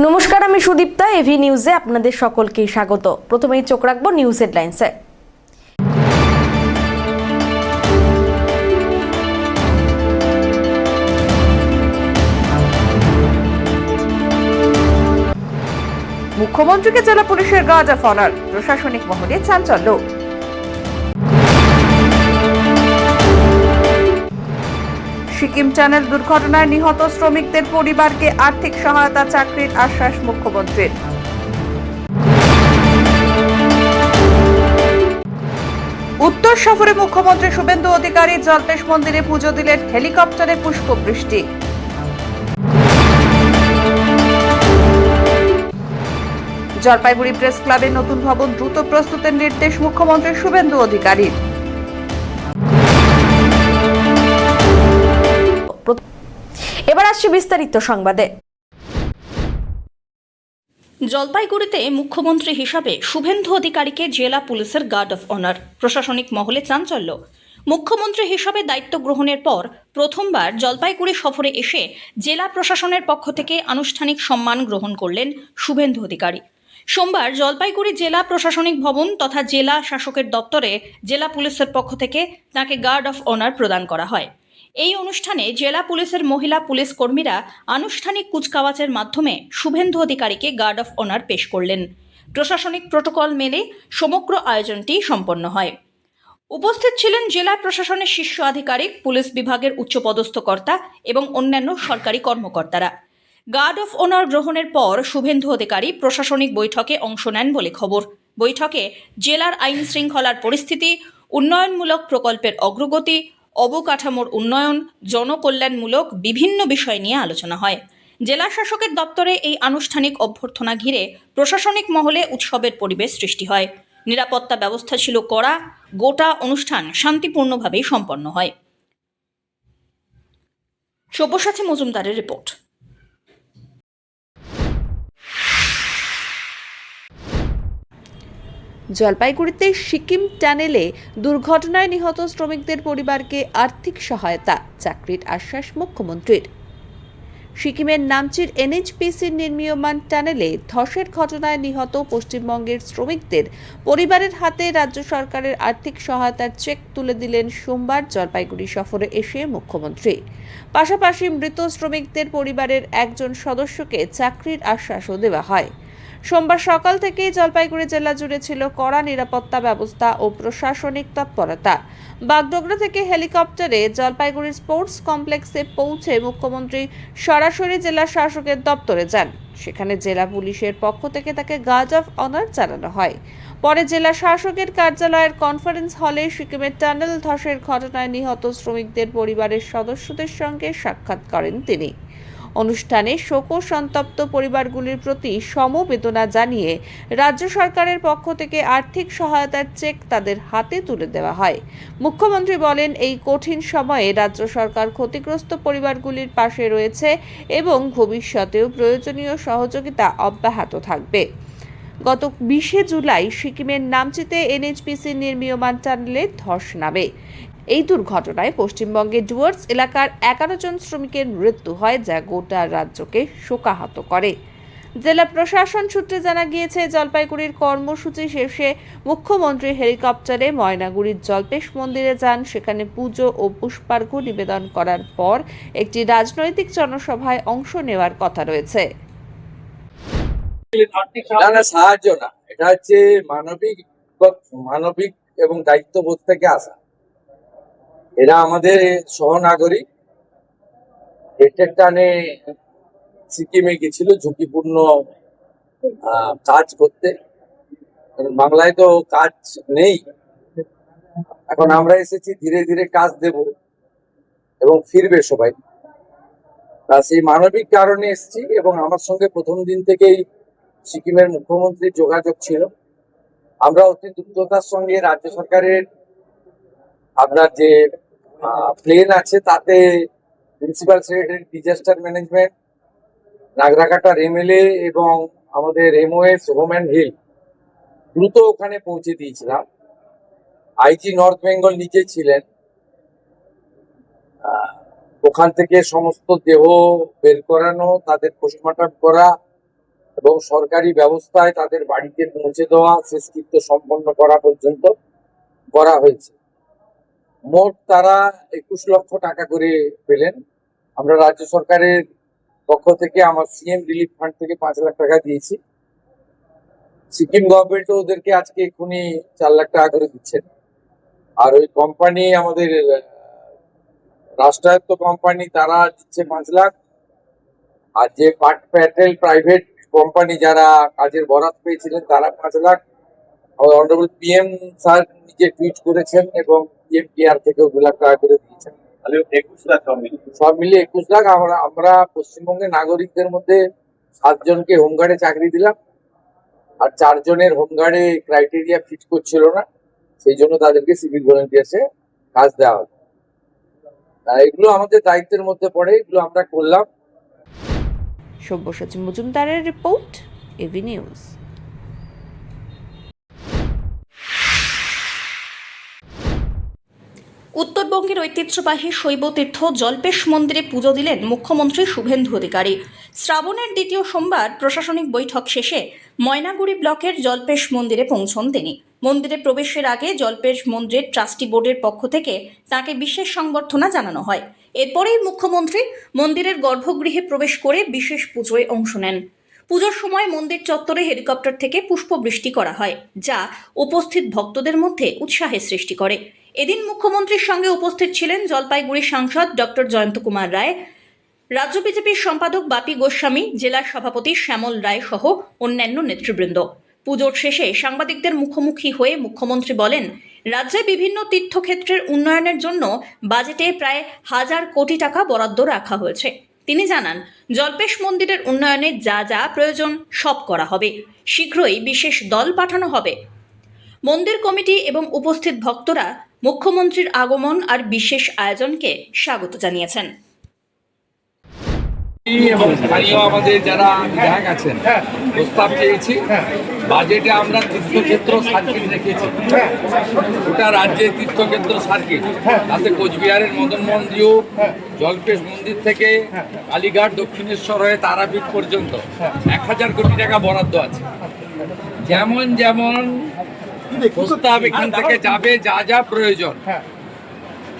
নমস্কার, আমি সুদীপ্তা। এভি নিউজে আপনাদের সকলকে স্বাগত। প্রথমেই চোখ রাখবো নিউজ হেডলাইন্সে। মুখ্যমন্ত্রীকে জেলা পুলিশের গার্ড অফ অনার, প্রশাসনিক মহলে চাঞ্চল্য। সিকিম টানেল দুর্ঘটনায় নিহত শ্রমিকদের পরিবারকে আর্থিক সহায়তা চাকরির আশ্বাস মুখ্যমন্ত্রীর। উত্তর সফরে মুখ্যমন্ত্রী শুভেন্দু অধিকারী জল্পেশ মন্দিরে পুজো দিলেন, হেলিকপ্টারে পুষ্পবৃষ্টি। জলপাইগুড়ি প্রেস ক্লাবে নতুন ভবন দ্রুত প্রস্তুতের নির্দেশ মুখ্যমন্ত্রী শুভেন্দু অধিকারীর। এবার আসছে বিস্তারিত সংবাদে। জলপাইগুড়িতে মুখ্যমন্ত্রী হিসাবে শুভেন্দু অধিকারীকে জেলা পুলিশের গার্ড অফ অনার, প্রশাসনিক মহলে চাঞ্চল্য। মুখ্যমন্ত্রী হিসাবে দায়িত্ব গ্রহণের পর প্রথমবার জলপাইগুড়ি সফরে এসে জেলা প্রশাসনের পক্ষ থেকে আনুষ্ঠানিক সম্মান গ্রহণ করলেন শুভেন্দু অধিকারী। সোমবার জলপাইগুড়ি জেলা প্রশাসনিক ভবন তথা জেলা শাসকের দপ্তরে জেলা পুলিশের পক্ষ থেকে তাকে গার্ড অফ অনার প্রদান করা হয়। এই অনুষ্ঠানে জেলা পুলিশের মহিলা পুলিশ কর্মীরা আনুষ্ঠানিক কুচকাওয়াজের মাধ্যমে শুভেন্দু অধিকারীকে গার্ড অফ অনার পেশ করলেন। প্রশাসনিক প্রটোকল মেনে সমগ্র আয়োজনটি সম্পন্ন হয়। উপস্থিত ছিলেন জেলা প্রশাসনের শীর্ষ আধিকারিক, পুলিশ বিভাগের উচ্চপদস্থ কর্তা এবং অন্যান্য সরকারি কর্মকর্তারা। গার্ড অফ অনার গ্রহণের পর শুভেন্দু অধিকারী প্রশাসনিক বৈঠকে অংশ নেন বলে খবর। বৈঠকে জেলার আইন শৃঙ্খলার পরিস্থিতি, উন্নয়নমূলক প্রকল্পের অগ্রগতি, অবকাঠামোর উন্নয়ন, জনকল্যাণমূলক বিভিন্ন বিষয় নিয়ে আলোচনা হয়। জেলা শাসকের দপ্তরে এই আনুষ্ঠানিক অভ্যর্থনা ঘিরে প্রশাসনিক মহলে উৎসবের পরিবেশ সৃষ্টি হয়। নিরাপত্তা ব্যবস্থা ছিল কড়া, গোটা অনুষ্ঠান শান্তিপূর্ণভাবেই সম্পন্ন হয়। সব্যসাচী মজুমদারের রিপোর্ট। জলপাইগুড়িতে সিকিম টানেলে দুর্ঘটনায় নিহত শ্রমিকদের পরিবারকে আর্থিক সহায়তা চাকরির আশ্বাস মুখ্যমন্ত্রীর। সিকিমের নামচির এনএইচপিসির নির্মীয়মান টানেলে ধসের ঘটনায় নিহত পশ্চিমবঙ্গের শ্রমিকদের পরিবারের হাতে রাজ্য সরকারের আর্থিক সহায়তার চেক তুলে দিলেন সোমবার জলপাইগুড়ি সফরে এসে মুখ্যমন্ত্রী। পাশাপাশি মৃত শ্রমিকদের পরিবারের একজন সদস্যকে চাকরির আশ্বাসও দেওয়া হয়। সোমবার সকাল থেকেই জলপাইগুড়ি জেলা জুড়ে ছিল কড়া নিরাপত্তা ব্যবস্থা ও প্রশাসনিক তৎপরতা। বাগডোগরা থেকে হেলিকপ্টারে জলপাইগুড়ি স্পোর্টস কমপ্লেক্সে পৌঁছে মুখ্যমন্ত্রী সরাসরি জেলা শাসকের দপ্তরে যান। সেখানে জেলা পুলিশের পক্ষ থেকে তাকে গার্ড অফ অনার জানানো হয়। পরে জেলা শাসকের কার্যালয়ের কনফারেন্স হলে সিকিমের টানেল ধসের ঘটনায় নিহত শ্রমিকদের পরিবারের সদস্যদের সঙ্গে সাক্ষাৎ করেন তিনি। অনুষ্ঠানে শোক সন্তপ্ত পরিবারগুলির প্রতি সমবেদনা জানিয়ে রাজ্য সরকারের পক্ষ থেকে আর্থিক সহায়তার চেক তাদের হাতে তুলে দেওয়া হয়। মুখ্যমন্ত্রী বলেন, এই কঠিন সময়ে রাজ্য সরকার ক্ষতিগ্রস্ত পরিবারগুলির পাশে রয়েছে এবং ভবিষ্যতেও প্রয়োজনীয় সহযোগিতা অব্যাহত থাকবে। গত 20শে জুলাই সিকিমের নামচিতে এনএইচপিসির নির্মীয়মান টানেলে ধস নামে। এই দুর্ঘটনায় পশ্চিমবঙ্গের ডুয়ার্স এলাকার 11 জন শ্রমিকের মৃত্যু হয়, যা গোটা রাজ্যকে শোকাহত করে। জেলা প্রশাসন সূত্রে জানা গিয়েছে, জলপাইগুড়ির কর্মসূচি শেষে মুখ্যমন্ত্রী হেলিকপ্টারে ময়নাগুড়ির জল্পেশ মন্দিরে যান। সেখানে পুজো ও পুষ্পার্ঘ্য নিবেদন করার পর একটি রাজনৈতিক জনসভায় অংশ নেওয়ার কথা রয়েছে। সাহায্য না, এটা হচ্ছে মানবিক এবং দায়িত্ববোধ থেকে আসা। এরা আমাদের সহনাগরিক। হেঁটে টানে সিকিমে গেছিল ঝুঁকিপূর্ণ কাজ করতে। বাংলায় তো কাজ নেই, এখন আমরা এসেছি ধীরে ধীরে কাজ দেব এবং ফিরবে সবাই। সেই মানবিক কারণে এসেছি এবং আমার সঙ্গে প্রথম দিন থেকেই সিকিমের মুখ্যমন্ত্রীর যোগাযোগ ছিল। আমরা অতি দ্রুততার সঙ্গে রাজ্য সরকারের আপনার যে প্লেন আছে তাতে প্রিন্সিপাল সেক্রেটারি ডিজাস্টার ম্যানেজমেন্ট, নাগরাকাটার এমএলএ এবং আমাদের এমওএস হোম্যান হিল দ্রুত ওখানে পৌঁছে দিয়েছিলাম। আইজি নর্থ বেঙ্গল নিজে ছিলেন। ওখান থেকে সমস্ত দেহ বের করানো, তাদের পোস্টমর্টম করা, এবং সরকারি ব্যবস্থায় তাদের বাড়িতে পৌঁছে দেওয়া শেষকৃত্য সম্পন্ন করা পর্যন্ত করা হয়েছে। মোট তারা 21 লক্ষ টাকা করে পেলেন। আমরা রাজ্য সরকারের পক্ষ থেকে আমার সিএম রিলিফ ফান্ড থেকে 5 লাখ টাকা দিয়েছি। সিকিম গভর্নমেন্টও ওদেরকে আজকে এক্ষুনি 4 লাখ টাকা করে দিচ্ছেন। আর ওই কোম্পানি আমাদের রাষ্ট্রায়ত্ত কোম্পানি তারা দিচ্ছে 5 লাখ। আর যে প্যাটেল প্রাইভেট কোম্পানি যারা কাজের বরাত পেয়েছিলেন তারা 5 লাখ। অনারেবল পিএম স্যার নিজে টুইট করেছেন এবং পিএম কেয়ার থেকেও 2 লাখ টাকা করে দিয়েছেন। সব মিলিয়ে 21 লাখ। আমরা পশ্চিমবঙ্গের নাগরিকদের মধ্যে 7 জনকে হোমগার্ডে চাকরি দিলাম, আর 4 জনের হোমগার্ডে ক্রাইটেরিয়া ফিট করছিল না, সেই জন্য তাদেরকে সিভিল ভলেন্টিয়ার্সে কাজ দেওয়া হলো। এগুলো আমাদের দায়িত্বের মধ্যে পড়ে, এগুলো আমরা করলাম। সব্যসাচী মজুমদারের রিপোর্ট, এবি নিউজ। উত্তরবঙ্গের ঐতিহ্যবাহী শৈবতীর্থ জল্পেশ মন্দিরে পুজো দিলেন মুখ্যমন্ত্রী শুভেন্দু অধিকারী। শ্রাবণের দ্বিতীয় সোমবার প্রশাসনিক বৈঠক শেষে ময়নাগুড়ি ব্লকের জল্পেশ মন্দিরে পৌঁছন তিনি। মন্দিরে প্রবেশের আগে জল্পেশ মন্দিরের ট্রাস্টি বোর্ডের পক্ষ থেকে তাকে বিশেষ সংবর্ধনা জানানো হয়। এরপরেই মুখ্যমন্ত্রী মন্দিরের গর্ভগৃহে প্রবেশ করে বিশেষ পুজোয় অংশ নেন। পুজোর সময় মন্দির চত্বরে হেলিকপ্টার থেকে পুষ্পবৃষ্টি করা হয়, যা উপস্থিত ভক্তদের মধ্যে উৎসাহের সৃষ্টি করে। এদিন মুখ্যমন্ত্রীর সঙ্গে উপস্থিত ছিলেন জলপাইগুড়ি সাংসদ ডক্টর জয়ন্ত কুমার রায়, রাজ্য বিজেপির সম্পাদক বাপি গোস্বামী, জেলা সভাপতি শ্যামল রায় সহ অন্যান্য নেতৃবৃন্দ। পুজোর শেষে সাংবাদিকদের মুখোমুখি হয়ে মুখ্যমন্ত্রী বলেন, রাজ্যে বিভিন্ন তীর্থক্ষেত্রের উন্নয়নের জন্য বাজেটে প্রায় 1000 কোটি টাকা বরাদ্দ রাখা হয়েছে। তিনি জানান, জল্পেশ মন্দিরের উন্নয়নে যা যা প্রয়োজন সব করা হবে। শীঘ্রই বিশেষ দল পাঠানো হবে। মন্দির কমিটি এবং উপস্থিত ভক্তরা মুখ্যমন্ত্রীর আগমন আর বিশেষ আয়োজনকে স্বাগত জানিয়েছেন। এবং স্থানীয় আমাদের যারা বিধায়ক আছেন প্রস্তাব চেয়েছি, বাজেটে আমরা তীর্থক্ষেত্র সার্কিট রেখেছি, গোটা রাজ্যের তীর্থক্ষেত্র সার্কিট, তাতে কোচবিহারের মদন মন্দির, জল্পেশ মন্দির থেকে কালীঘাট, দক্ষিণেশ্বর হয়ে তারাপীঠ পর্যন্ত 1000 কোটি টাকা বরাদ্দ আছে। যেমন যেমন প্রস্তাব এখান থেকে যাবে, যা যা প্রয়োজন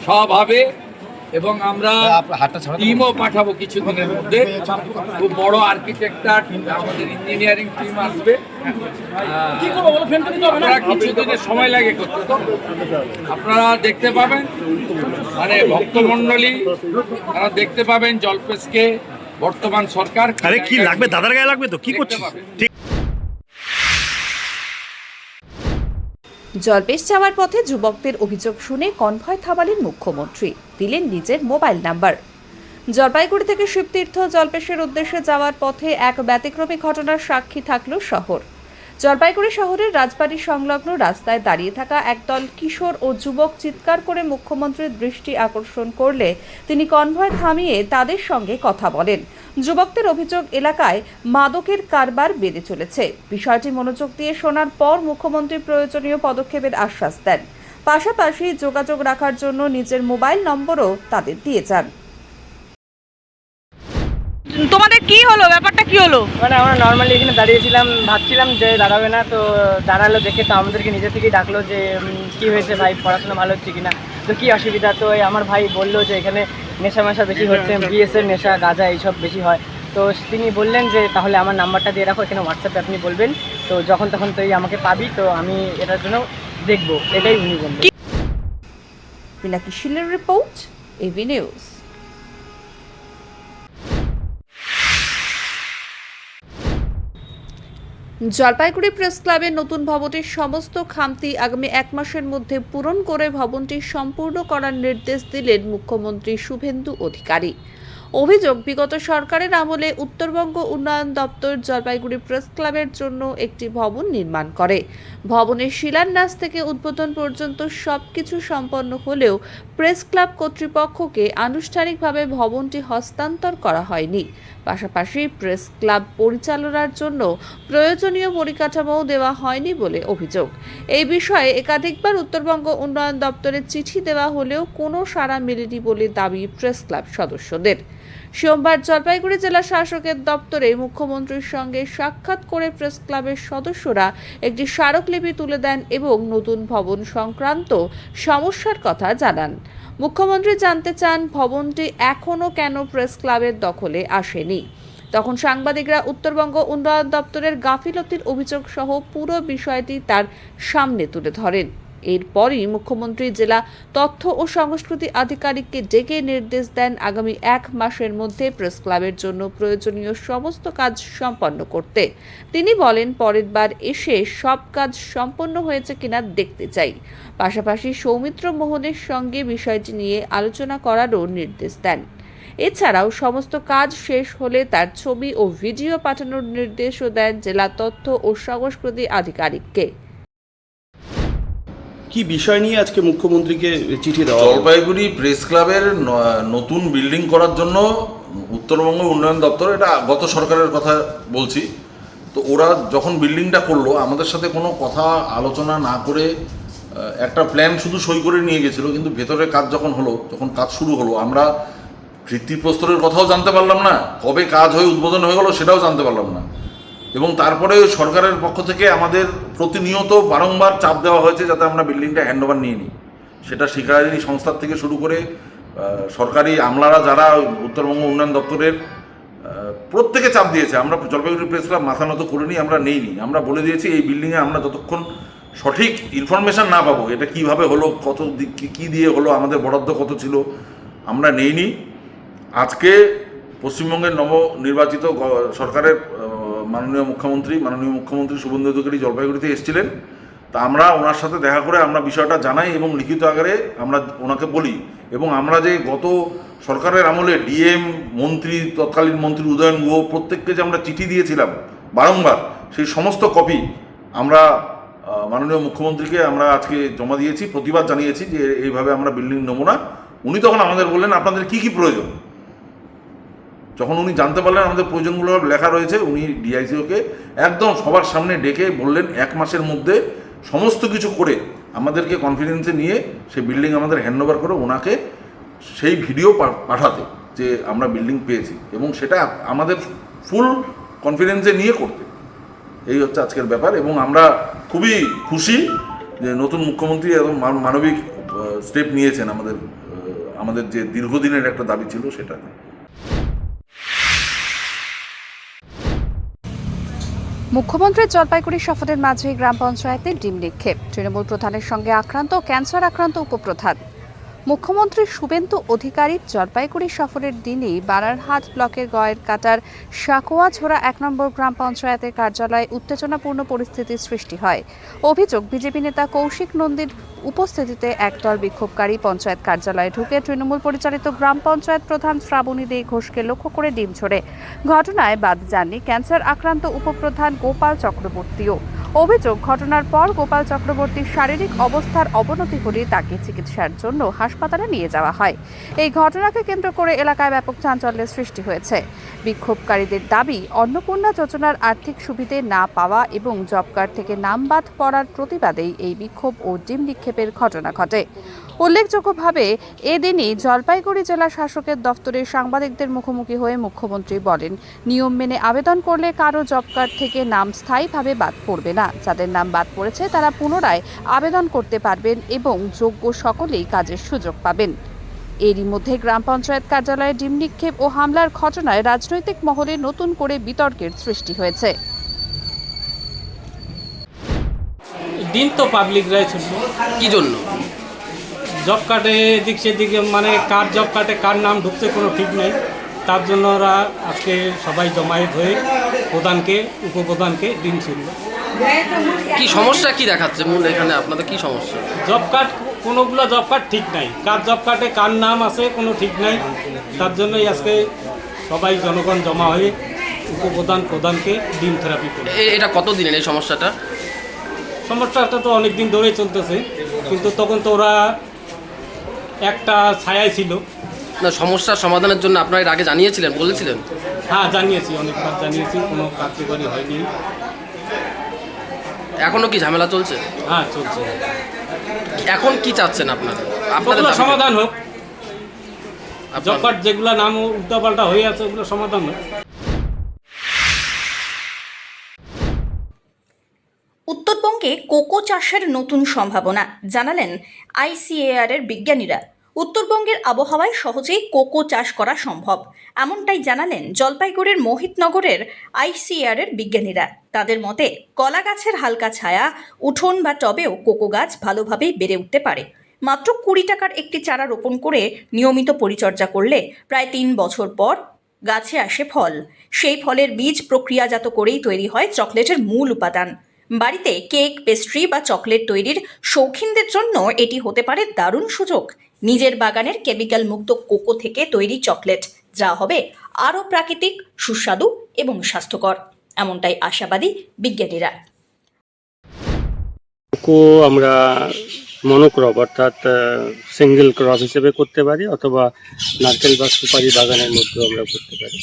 সব হবে। এবং আমরা টিমও পাঠাবো কিছুদিনের মধ্যে, খুব বড় আর্কিটেক্টার আমাদের ইঞ্জিনিয়ারিং টিম আসবে। আপনারা কিছুদিনের সময় লাগে করতে, তো আপনারা দেখতে পাবেন, মানে ভক্তমণ্ডলী তারা দেখতে পাবেন জল্পেশকে বর্তমান সরকার কি লাগবে, দাদার গায়ে লাগবে তো কি করছে। জল্পেশ যাওয়ার পথে যুবকদের অভিযোগ শুনে কনভয় থামালেন মুখ্যমন্ত্রী, দিলেন নিজের মোবাইল নাম্বার। জলপাইগুড়ি থেকে শিবতীর্থ জল্পেশের উদ্দেশ্যে যাওয়ার পথে এক ব্যতিক্রমী ঘটনার সাক্ষী থাকল শহর। জলপাইগুড়ি শহরের রাজবাড়ি সংলগ্ন রাস্তায় দাঁড়িয়ে থাকা একদল কিশোর ও যুবক চিৎকার করে মুখ্যমন্ত্রীর দৃষ্টি আকর্ষণ করলে তিনি কনভয় থামিয়ে তাদের সঙ্গে কথা বলেন। যুবকদের অভিযোগ, এলাকায় মাদকের কারবার বেড়ে চলেছে। বিষয়টি মনোযোগ দিয়ে শোনার পর মুখ্যমন্ত্রী প্রয়োজনীয় পদক্ষেপের আশ্বাস দেন। পাশাপাশি যোগাযোগ রাখার জন্য নিজের মোবাইল নম্বরও তাদের দিয়ে যান। তোমাদের কি হলো, ব্যাপারটা কি হলো? মানে আমরা নর্মালি এখানে দাঁড়িয়েছিলাম, ভাবছিলাম যে দাঁড়াবে না, তো দাঁড়ালো দেখে তো আমাদেরকে নিজে থেকেই ডাকলো যে কি হয়েছে ভাই, পড়াশোনা ভালো হচ্ছে কিনা, তো কি অসুবিধা। তো আমার ভাই বললো যে এখানে নেশা মেশা বেশি হচ্ছে, বিএসের নেশা, গাঁজা এইসব বেশি হয়। তো তিনি বললেন যে তাহলে আমার নাম্বারটা দিয়ে রাখো, এখানে হোয়াটসঅ্যাপে আপনি বলবেন, তো যখন তখন তুই আমাকে পাবি, তো আমি এটার জন্য দেখবো, এটাই উনি বললেন। পিনাকি শিলের report, AB news. Jalpaiguri press ক্লাবের নতুন ভবনটির সমস্ত খামতি আগামী 1 মাসের মধ্যে পূরণ করে ভবনটি সম্পূর্ণ করার নির্দেশ দিলেন মুখ্যমন্ত্রী শুভেন্দু অধিকারী। অভিযোগ, বিগত সরকারের আমলে উত্তরবঙ্গ উন্নয়ন দপ্তর জলপাইগুড়ি প্রেস ক্লাবের জন্য একটি ভবন নির্মাণ করে। ভবনের শিলান্যাস থেকে উদ্বোধন পর্যন্ত সবকিছু সম্পন্ন হলেও প্রেস ক্লাব কর্তৃপক্ষকে আনুষ্ঠানিকভাবে ভবনটি হস্তান্তর করা হয়নি। পাশাপাশি প্রেস ক্লাব পরিচালনার জন্য প্রয়োজনীয় পরিকাঠামোও দেওয়া হয়নি বলে অভিযোগ। এই বিষয়ে একাধিকবার উত্তরবঙ্গ উন্নয়ন দপ্তরে চিঠি দেওয়া হলেও কোনো সাড়া মেলেনি বলে দাবি প্রেস ক্লাব সদস্যদের। সোমবার জলপাইগুড়ি জেলা শাসকের দপ্তরে মুখ্যমন্ত্রীর সঙ্গে সাক্ষাৎ করে প্রেস ক্লাবের সদস্যরা একটি স্মারকলিপি তুলে দেন এবং নতুন ভবন সংক্রান্ত সমস্যার কথা জানান। মুখ্যমন্ত্রী জানতে চান ভবনটি এখনও কেন প্রেস ক্লাবের দখলে আসেনি। তখন সাংবাদিকরা উত্তরবঙ্গ উন্নয়ন দপ্তরের গাফিলতির অভিযোগ সহ পুরো বিষয়টি তার সামনে তুলে ধরেন। এরপরই মুখ্যমন্ত্রী জেলা তথ্য ও সংস্কৃতি আধিকারিককে ডেকে নির্দেশ দেন আগামী 1 মাসের মধ্যে প্রেস ক্লাবের জন্য প্রয়োজনীয় সমস্ত কাজ সম্পন্ন করতে। তিনি বলেন, পরের বার এসে সব কাজ সম্পন্ন হয়েছে কিনা দেখতে চাই। পাশাপাশি সৌমিত্র মোহনের সঙ্গে বিষয়টি নিয়ে আলোচনা করারও নির্দেশ দেন। এছাড়াও সমস্ত কাজ শেষ হলে তার ছবি ও ভিডিও পাঠানোর নির্দেশও দেন জেলা তথ্য ও সংস্কৃতি আধিকারিককে। কি বিষয় নিয়ে আজকে মুখ্যমন্ত্রীকে চিঠি দেওয়া হলো? জলপাইগুড়ি প্রেস ক্লাবের নতুন বিল্ডিং করার জন্য উত্তরবঙ্গ উন্নয়ন দপ্তর, এটা গত সরকারের কথা বলছি, তো ওরা যখন বিল্ডিংটা করলো আমাদের সাথে কোনো কথা আলোচনা না করে একটা প্ল্যান শুধু সই করে নিয়ে গেছিলো, কিন্তু ভেতরে কাজ যখন কাজ শুরু হলো আমরা ভিত্তিপ্রস্তরের কথাও জানতে পারলাম না, কবে কাজ হয়ে উদ্বোধন হয়ে গেলো সেটাও জানতে পারলাম না। এবং তারপরে সরকারের পক্ষ থেকে আমাদের প্রতিনিয়ত বারংবার চাপ দেওয়া হয়েছে যাতে আমরা বিল্ডিংটা হ্যান্ডওভার নিয়ে নিই। সেটা শিকারী সংস্থার থেকে শুরু করে সরকারি আমলারা যারা উত্তরবঙ্গ উন্নয়ন দপ্তরের প্রত্যেকে চাপ দিয়েছে। আমরা জলপাইগুড়ি প্রেস ক্লাব মাথা নত করিনি, আমরা নেইনি। আমরা বলে দিয়েছি এই বিল্ডিংয়ে আমরা যতক্ষণ সঠিক ইনফরমেশান না পাবো, এটা কিভাবে হলো, কত কী দিয়ে হলো, আমাদের বরাদ্দ কত ছিল, আমরা নেইনি। আজকে পশ্চিমবঙ্গের নবনির্বাচিত সরকারের মাননীয় মুখ্যমন্ত্রী শুভেন্দু অধিকারী জলপাইগুড়িতে এসেছিলেন। তা আমরা ওনার সাথে দেখা করে আমরা বিষয়টা জানাই এবং লিখিত আকারে আমরা ওনাকে বলি। এবং আমরা যে গত সরকারের আমলে ডিএম, মন্ত্রী, তৎকালীন মন্ত্রী উদয়ন গুহ প্রত্যেককে যে আমরা চিঠি দিয়েছিলাম বারংবার, সেই সমস্ত কপি আমরা মাননীয় মুখ্যমন্ত্রীকে আমরা আজকে জমা দিয়েছি, প্রতিবাদ জানিয়েছি যে এইভাবে আমরা বিল্ডিং নেব না। উনি তখন আমাদের বললেন আপনাদের কী কী প্রয়োজন। যখন উনি জানতে পারলেন আমাদের প্রয়োজনগুলো লেখা রয়েছে, উনি ডিআইসিওকে একদম সবার সামনে ডেকে বললেন 1 মাসের মধ্যে সমস্ত কিছু করে আমাদেরকে কনফিডেন্সে নিয়ে সেই বিল্ডিং আমাদের হ্যান্ডওভার করে ওনাকে সেই ভিডিও পাঠাতে যে আমরা বিল্ডিং পেয়েছি, এবং সেটা আমাদের ফুল কনফিডেন্সে নিয়ে করতে। এই হচ্ছে আজকের ব্যাপার। এবং আমরা খুবই খুশি যে নতুন মুখ্যমন্ত্রী একদম মানবিক স্টেপ নিয়েছেন আমাদের যে দীর্ঘদিনের একটা দাবি ছিল সেটা। মুখ্যমন্ত্রীর জলপাইগুড়ি সফরের মাঝে গ্রাম পঞ্চায়েতে ডিম নিক্ষেপ, তৃণমূল প্রধানের সঙ্গে আক্রান্ত ক্যান্সার আক্রান্ত উপপ্রধান। মুখ্যমন্ত্রী শুভেন্দু অধিকারীর জলপাইগুড়ি সফরের দিনই বানারহাট ব্লকের গয়ের কাটার সাকোয়াঝোড়া 1 নম্বর গ্রাম পঞ্চায়েতের কার্যালয়ে উত্তেজনাপূর্ণ পরিস্থিতির সৃষ্টি হয়। অভিযোগ, বিজেপি নেতা কৌশিক নন্দীর উপস্থিতিতে একদল বিক্ষোভকারী পঞ্চায়েত কার্যালয়ে ঢুকে তৃণমূল পরিচালিত গ্রাম পঞ্চায়েত প্রধান শ্রাবণী দে ঘোষকে লক্ষ্য করে ডিম ছোড়ে। ঘটনায় বাদ যাননি ক্যান্সার আক্রান্ত উপপ্রধান গোপাল চক্রবর্তীও। অভিযোগ, ঘটনার পর গোপাল চক্রবর্তীর শারীরিক অবস্থার অবনতি হলে তাকে চিকিৎসার জন্য হাসপাতালে নিয়ে যাওয়া হয়। এই ঘটনাকে কেন্দ্র করে এলাকায় ব্যাপক চাঞ্চল্যের সৃষ্টি হয়েছে। বিক্ষোভকারীদের দাবি, অন্নপূর্ণা যোজনার আর্থিক সুবিধে না পাওয়া এবং জব কার্ড থেকে নাম বাদ পড়ার প্রতিবাদেই এই বিক্ষোভ ও ডিম নিক্ষেপের ঘটনা ঘটে। উল্লেখযোগ্যভাবে এদিনই জলপাইগুড়ি জেলা শাসকের দফতরে সাংবাদিকদের মুখোমুখি হয়ে মুখ্যমন্ত্রী বলেন, নিয়ম মেনে আবেদন করলে কারো জব কার্ড থেকে নাম স্থায়ীভাবে বাদ পড়বে না। যাদের নাম বাদ পড়েছে তারা পুনরায় আবেদন করতে পারবেন এবং যোগ্য সকলেই কাজের সুযোগ পাবেন। এরই মধ্যে গ্রাম পঞ্চায়েত কার্যালয়ে ডিম নিক্ষেপ ও হামলার ঘটনায় রাজনৈতিক মহলে নতুন করে বিতর্কের সৃষ্টি হয়েছে। দিন তো পাবলিকরাই ছুটবে কি জন্য? জব কার্ডে এদিক সেদিকে মানে কার জব কার্ডে কার নাম ঢুকছে কোনো ঠিক নেই, তার জন্য ওরা আজকে সবাই জমায়েত হয়ে প্রধানকে উপপ্রধানকে দিন ছুটল। কি সমস্যা কি দেখাচ্ছে মূল এখানে আপনাদের কি সমস্যা? জব কার্ড কোনোগুলো জব কার্ড ঠিক নাই, কার জব কার্ডে কার নাম আছে কোনো ঠিক নাই, তার জন্যই আজকে সবাই জনগণ জমা হয়ে উপপ্রধান প্রধানকে ডিম থেরাপি করে। এটা কত দিনের এই সমস্যাটা? সমস্যাটা তো অনেক দিন ধরেই চলতেছে, কিন্তু তখন তো ওরা একটা ছায়াই ছিল না। সমস্যার সমাধানের জন্য আপনারা এর আগে জানিয়েছিলেন, বলেছিলেন? হ্যাঁ জানিয়েছি, অনেকবার জানিয়েছি, কোনো কার্যকরী হয়নি। এখনো কি ঝামেলা চলছে? হ্যাঁ চলছে। এখন কি চাচ্ছেন আপনারা? আপনাদের ওগুলো দাবি কি? সমাধান হোক, আপনার- জব কার্ড যেগুলো নাম উল্টাপাল্টা হয়ে আছে ওগুলো সমাধান হোক। উত্তরবঙ্গে কোকো চাষের নতুন সম্ভাবনা জানালেন আইসিএআর এর বিজ্ঞানীরা। উত্তরবঙ্গের আবহাওয়ায় সহজেই কোকো চাষ করা সম্ভব, এমনটাই জানালেন জলপাইগুড়ির মোহিতনগরের আইসিএআর এর বিজ্ঞানীরা। তাদের মতে কলা গাছের হালকা ছায়া, উঠোন বা টবেও কোকো গাছ ভালোভাবেই বেড়ে উঠতে পারে। মাত্র 20 টাকার একটি চারা রোপণ করে নিয়মিত পরিচর্যা করলে প্রায় 3 বছর পর গাছে আসে ফল। সেই ফলের বীজ প্রক্রিয়াজাত করেই তৈরি হয় চকলেটের মূল উপাদান। বাড়িতে কেক, পেস্ট্রি বা চকলেট তৈরির শৌখিনদের জন্য এটি হতে পারে দারুণ সুযোগ। নিজের বাগানের কেমিক্যাল মুক্ত কোকো থেকে তৈরি চকলেট, যা হবে আরও প্রাকৃতিক, সুস্বাদু এবং স্বাস্থ্যকর, এমনটাই আশাবাদী বিজ্ঞানীরা। কোকো আমরা মনোক্রপ অর্থাৎ সিঙ্গেল ক্রপ হিসেবে করতে পারি, অথবা নারকেল বা সুপারি বাগানের মধ্যেও আমরা করতে পারি।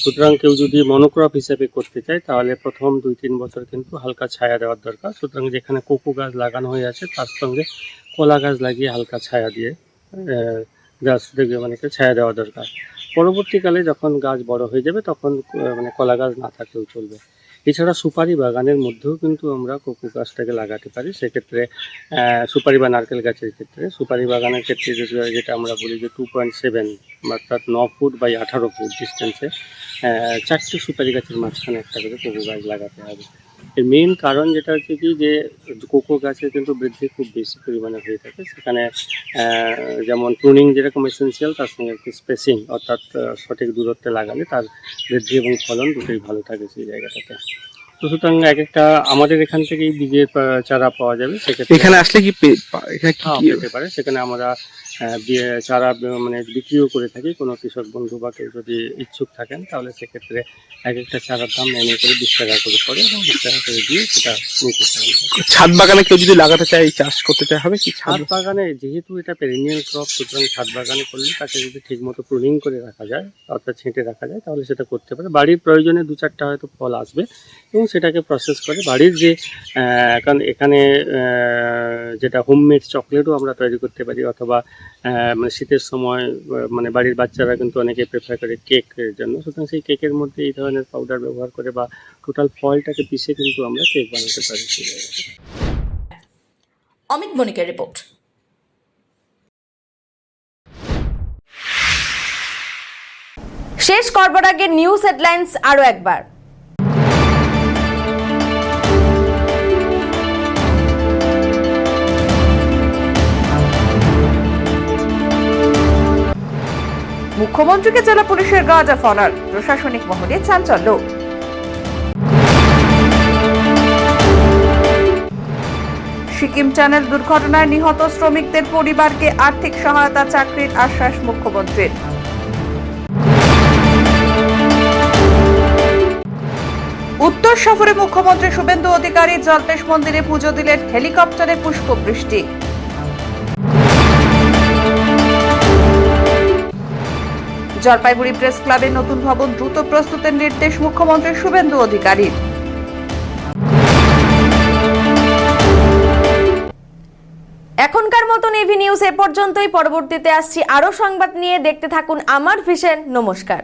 সুতরাং কেউ যদি মনোক্রপ হিসেবে করতে চায় তাহলে প্রথম 2-3 বছর কিন্তু হালকা ছায়া দেওয়ার দরকার। সুতরাং যেখানে কোকো গাছ লাগানো হয়ে আছে তার সঙ্গে কলা গাছ লাগিয়ে হালকা ছায়া দিয়ে গাছ দেখবে মানে ছায়া দেওয়া দরকার। পরবর্তীকালে যখন গাছ বড় হয়ে যাবে তখন মানে কলা গাছ না থাকলেও চলবে। এছাড়া সুপারি বাগানের মধ্যেও কিন্তু আমরা কোকো গাছটাকে লাগাতে পারি। সেক্ষেত্রে সুপারি বা নারকেল গাছের ক্ষেত্রে, সুপারি বাগানের ক্ষেত্রে যেটা আমরা বলি যে 2.7 অর্থাৎ 9 ফুট বাই 18 ফুট ডিস্টেন্সে 4টি সুপারি গাছের মাঝখানে একটা করে কোকো গাছ লাগাতে হবে। এর মেইন কারণ যেটা হচ্ছে কি যে কোকো গাছের কিন্তু বৃদ্ধি খুব বেশি পরিমাণে হয়ে থাকে। সেখানে যেমন প্রুনিং যেরকম এসেন্সিয়াল, তার সঙ্গে একটু স্পেসিং অর্থাৎ সঠিক দূরত্বে লাগালে তার বৃদ্ধি এবং ফলন দুটোই ভালো থাকে সেই জায়গাটাতে। তো সুতরাং এক একটা আমাদের এখান থেকেই বীজের চারা পাওয়া যাবে। সেক্ষেত্রে এখানে আসলে কি এখানে কি পেতে পারে। সেখানে আমরা চারা মানে বিক্রিও করে থাকি। কোনো কৃষক বন্ধু বা কেউ যদি ইচ্ছুক থাকেন তাহলে সেক্ষেত্রে এক একটা চারার দাম এনে করে 20 টাকা করে পড়ে এবং 20 টাকা করে দিয়ে সেটা নিতে পারেন। ছাদ বাগানে কেউ যদি লাগাতে চায়, চাষ করতে চায়, হবে কি? ছাদ বাগানে যেহেতু এটা পেরিনিয়াল ক্রপ, সুতরাং ছাদ বাগানে করলে তাকে যদি ঠিকমতো প্রুনিং করে রাখা যায় অর্থাৎ ছেঁটে রাখা যায় তাহলে সেটা করতে পারে। বাড়ির প্রয়োজনে 2-4টা হয়তো ফল আসবে এবং সেটাকে প্রসেস করে বাড়ির যে কারণ এখানে যেটা হোমমেড চকলেটও আমরা তৈরি করতে পারি, অথবা মানে শীতের সময় মানে বাড়ির বাচ্চারা কিন্তু অনেকে প্রেফার করে কেকের জন্য। সুতরাং সেই কেকের মধ্যে এই ধরনের পাউডার ব্যবহার করে বা টোটাল ফলটাকে পিষে কিন্তু আমরা কেক বানাতে পারি। অমিত বণিকের রিপোর্ট। শেষ করবার আগে নিউজ হেডলাইন্স আরো একবার। মুখ্যমন্ত্রীকে জেলা পুলিশের গার্ড অফ অনার, প্রশাসনিক মহলে চাঞ্চল্য। সিকিম টানেল দুর্ঘটনায় নিহত শ্রমিকদের পরিবারকে আর্থিক সহায়তা, চাকরির আশ্বাস মুখ্যমন্ত্রীর। উত্তর সফরে মুখ্যমন্ত্রী শুভেন্দু অধিকারী জল্পেশ মন্দিরে পুজো দিলেন, হেলিকপ্টারে পুষ্পবৃষ্টি। জলপাইগুড়ি প্রেস ক্লাবের নতুন ভবন দ্রুত প্রস্তুতের নির্দেশ মুখ্যমন্ত্রী শুভেন্দু অধিকারীর। এখনকার মতন এভি নিউজ এ পর্যন্তই। পরবর্তীতে আসছি আরো সংবাদ নিয়ে। দেখতে থাকুন আমার ভিশন। নমস্কার।